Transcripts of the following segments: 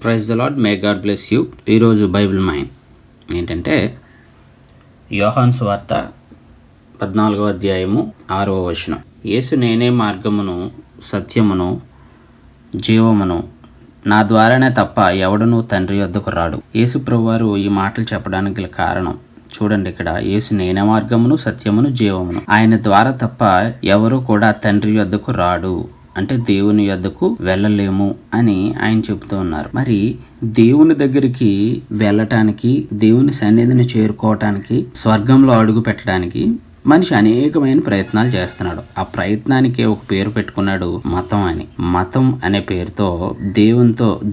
Praise the Lord, may God bless you. ఈరోజు Bible mind ఏంటంటే యోహాను సువార్త 14వ అధ్యాయము 6వ వచనం. యేసు నేనే మార్గమును సత్యమును జీవమును, నా ద్వారానే తప్ప ఎవడునూ తండ్రి యొద్దకు రాడు. యేసు ప్రభువారు ఈ మాటలు చెప్పడానికి గల కారణం చూడండి. ఇక్కడ యేసు నేనే మార్గమును సత్యమును జీవమును, ఆయన ద్వారా తప్ప ఎవరు కూడా తండ్రి యొద్దకు రాడు అంటే దేవుని యొద్దకు వెళ్ళలేము అని ఆయన చెబుతూ ఉన్నారు. మరి దేవుని దగ్గరికి వెళ్ళటానికి, దేవుని సన్నిధిని చేరుకోవటానికి, స్వర్గంలో అడుగు పెట్టడానికి మనిషి అనేకమైన ప్రయత్నాలు చేస్తున్నాడు. ఆ ప్రయత్నానికి ఒక పేరు పెట్టుకున్నాడు మతం అని. మతం అనే పేరుతో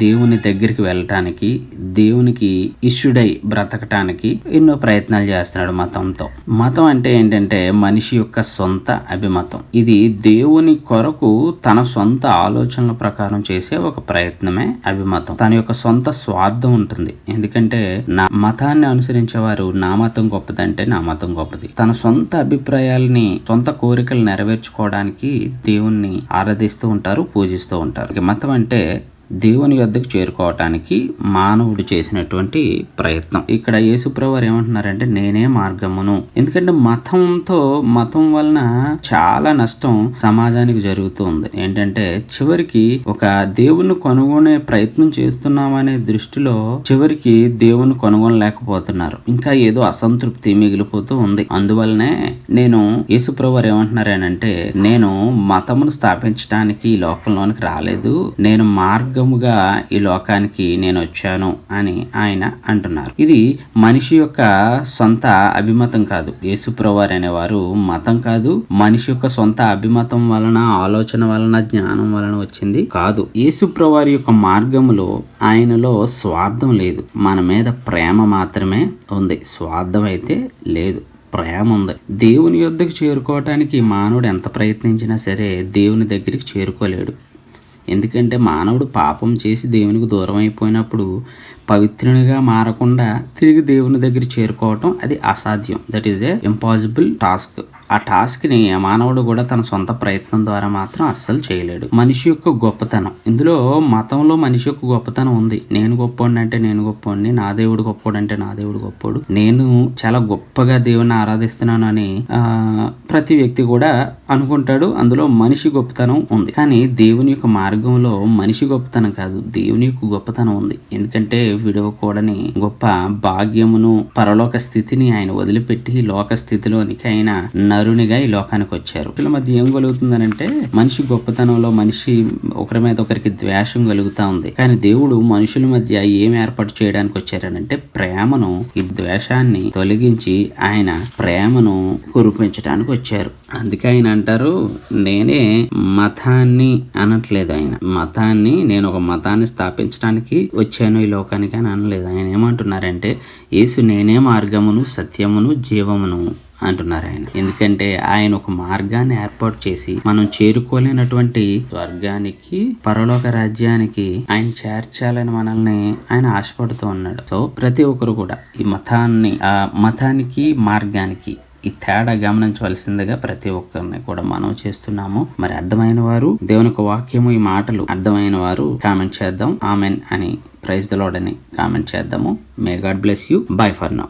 దేవుని దగ్గరికి వెళ్ళటానికి, దేవునికి ఇష్యుడై బ్రతకటానికి ఎన్నో ప్రయత్నాలు చేస్తున్నాడు మతంతో. మతం అంటే ఏంటంటే మనిషి యొక్క సొంత అభిమతం. ఇది దేవుని కొరకు తన సొంత ఆలోచనల ప్రకారం చేసే ఒక ప్రయత్నమే అభిమతం. తన యొక్క సొంత స్వార్థం ఉంటుంది. ఎందుకంటే నా మతాన్ని అనుసరించేవారు నా మతం గొప్పదంటే నా మతం గొప్పది. తన సొంత అభిప్రాయాలని, సొంత కోరికలు నెరవేర్చుకోవడానికి దేవుణ్ణి ఆరాధిస్తూ ఉంటారు, పూజిస్తూ ఉంటారు. మతం అంటే దేవుని వద్దకు చేరుకోవటానికి మానవుడు చేసినటువంటి ప్రయత్నం. ఇక్కడ యేసుప్రభువారు ఏమంటున్నారంటే నేనే మార్గమును. ఎందుకంటే మతం వలన చాలా నష్టం సమాజానికి జరుగుతూ ఉంది. ఏంటంటే చివరికి ఒక దేవుణ్ణి కనుగొనే ప్రయత్నం చేస్తున్నామనే దృష్టిలో చివరికి దేవుణ్ణి కనుగొనలేకపోతున్నారు. ఇంకా ఏదో అసంతృప్తి మిగిలిపోతూ ఉంది. అందువల్లనే యేసుప్రభువారు ఏమంటున్నారేనంటే నేను మతమును స్థాపించడానికి ఈ లోకంలోనికి రాలేదు, నేను మార్గముగా ఈ లోకానికి నేను వచ్చాను అని ఆయన అంటున్నారు. ఇది మనిషి యొక్క సొంత అభిమతం కాదు. యేసుప్రభువారు అనేవారు మతం కాదు, మనిషి యొక్క సొంత అభిమతం వలన, ఆలోచన వలన, జ్ఞానం వలన వచ్చింది కాదు. యేసుప్రభువారి యొక్క మార్గములో ఆయనలో స్వార్థం లేదు, మన మీద ప్రేమ మాత్రమే ఉంది. స్వార్థం అయితే లేదు, ప్రేమ ఉంది. దేవుని యొద్దకు చేరుకోవటానికి మానవుడు ఎంత ప్రయత్నించినా సరే దేవుని దగ్గరికి చేరుకోలేడు. ఎందుకంటే మానవుడు పాపం చేసి దేవునికి దూరం అయిపోయినప్పుడు పవిత్రునిగా మారకుండా తిరిగి దేవుని దగ్గర చేరుకోవటం అది అసాధ్యం. That is a impossible task. ఆ టాస్క్ ని మానవుడు కూడా తన సొంత ప్రయత్నం ద్వారా మాత్రం అస్సలు చేయలేడు. మనిషి యొక్క గొప్పతనం, ఇందులో మతంలో మనిషి యొక్క గొప్పతనం ఉంది. నేను గొప్పోడిని అంటే నేను గొప్పోడిని, నా దేవుడు గొప్పోడు అంటే నా దేవుడు గొప్పోడు, నేను చాలా గొప్పగా దేవుని ఆరాధిస్తున్నాను అని ప్రతి వ్యక్తి కూడా అనుకుంటాడు. అందులో మనిషి గొప్పతనం ఉంది. కానీ దేవుని యొక్క మార్గంలో మనిషి గొప్పతనం కాదు, దేవుని యొక్క గొప్పతనం ఉంది. ఎందుకంటే విడవకూడని గొప్ప భాగ్యమును, పరలోక స్థితిని ఆయన వదిలిపెట్టి లోక స్థితిలోనికి ఆయన నరునిగా ఈ లోకానికి వచ్చారు. వీళ్ళ మధ్య ఏం కలుగుతుందనంటే మనిషి గొప్పతనంలో మనిషి ఒకరి మీద ఒకరికి ద్వేషం కలుగుతా ఉంది. కానీ దేవుడు మనుషుల మధ్య ఏం ఏర్పాటు చేయడానికి వచ్చారనంటే ప్రేమను, ఈ ద్వేషాన్ని తొలగించి ఆయన ప్రేమను కురిపించడానికి వచ్చారు. అందుకే ఆయన అంటారు నేనే మతాన్ని అనట్లేదు. ఆయన మతాన్ని, నేను ఒక మతాన్ని స్థాపించడానికి వచ్చాను ఈ లోకానికి అని అనలేదు. ఆయన ఏమంటున్నారంటే యేసు నేనే మార్గమును సత్యమును జీవమును అంటున్నారు ఆయన. ఎందుకంటే ఆయన ఒక మార్గాన్ని ఏర్పాటు చేసి మనం చేరుకోలేనటువంటి స్వర్గానికి, పరలోక రాజ్యానికి ఆయన చేర్చాలని మనల్ని ఆయన ఆశపడుతూ ఉన్నాడు. సో ప్రతి ఒక్కరు కూడా ఈ మతానికి మార్గానికి ఈ తేడా గమనించవలసిందిగా ప్రతి ఒక్కరిని కూడా మనం చేస్తున్నాము. మరి అర్థమైన వారు, దేవుని యొక్క వాక్యము, ఈ మాటలు అర్థమైన వారు కామెంట్ చేద్దాం. ఆమెన్ అని, ప్రైజ్ ద లార్డ్ అని కామెంట్ చేద్దాము. మే God bless you. By for now.